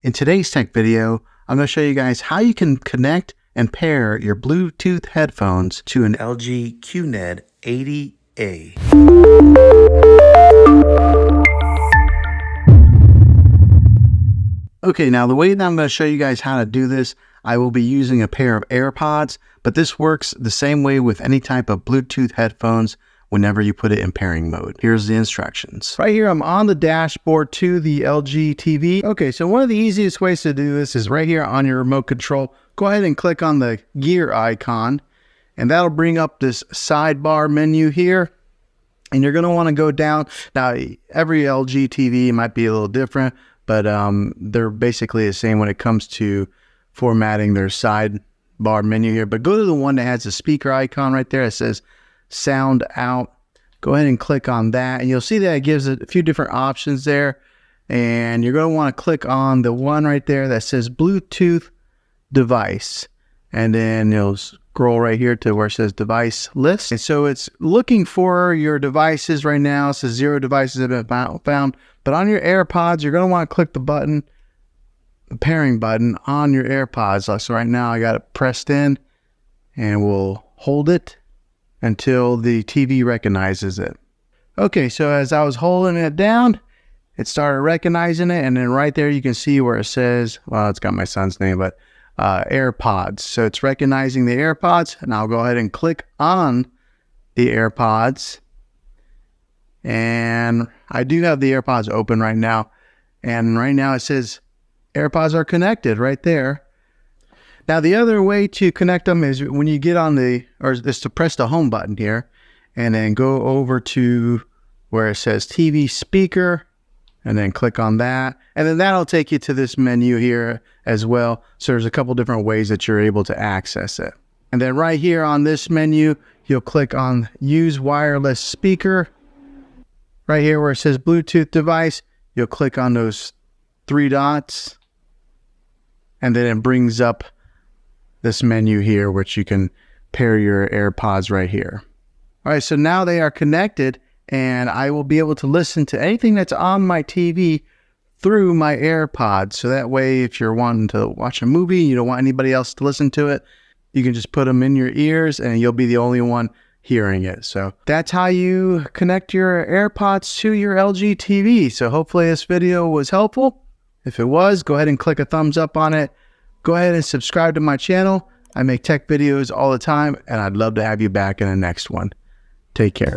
In today's tech video, I'm going to show you guys how you can connect and pair your Bluetooth headphones to an LG QNED80A. Okay, now the way that I'm going to show you guys how to do this, I will be using a pair of AirPods, but this works the same way with any type of Bluetooth headphones whenever you put it in pairing mode. Here's the instructions. Right here, I'm on the dashboard to the LG TV. Okay, so one of the easiest ways to do this is right here on your remote control. Go ahead and click on the gear icon, and that'll bring up this sidebar menu here. And you're gonna wanna go down. Now, every LG TV might be a little different, but they're basically the same when it comes to formatting their sidebar menu here. But go to the one that has the speaker icon right there. It says sound out. Go ahead and click on that, and you'll see that it gives it a few different options there. And you're going to want to click on the one right there that says Bluetooth device, and then you'll scroll right here to where it says device list. And so it's looking for your devices right now. It says 0 devices have been found, but on your AirPods, you're going to want to click the button, the pairing button on your AirPods. So right now I got it pressed in, and we'll hold it until the TV recognizes it. Okay, so as I was holding it down, it started recognizing it, and then right there you can see where it says, well, it's got my son's name, but AirPods. So it's recognizing the AirPods, and I'll go ahead and click on the AirPods. And I do have the AirPods open right now, and right now it says AirPods are connected right there. Now, the other way to connect them is when you get on is to press the home button here, and then go over to where it says TV speaker, and then click on that. And then that'll take you to this menu here as well. So there's a couple different ways that you're able to access it. And then right here on this menu, you'll click on use wireless speaker. Right here where it says Bluetooth device, you'll click on those 3 dots, and then it brings up this menu here, which you can pair your AirPods right here. All right, so now they are connected, and I will be able to listen to anything that's on my TV through my AirPods. So that way, if you're wanting to watch a movie, you don't want anybody else to listen to it, you can just put them in your ears, and you'll be the only one hearing it. So that's how you connect your AirPods to your LG TV. So hopefully this video was helpful. If it was, go ahead and click a thumbs up on it. Go ahead and subscribe to my channel. I make tech videos all the time, and I'd love to have you back in the next one. Take care.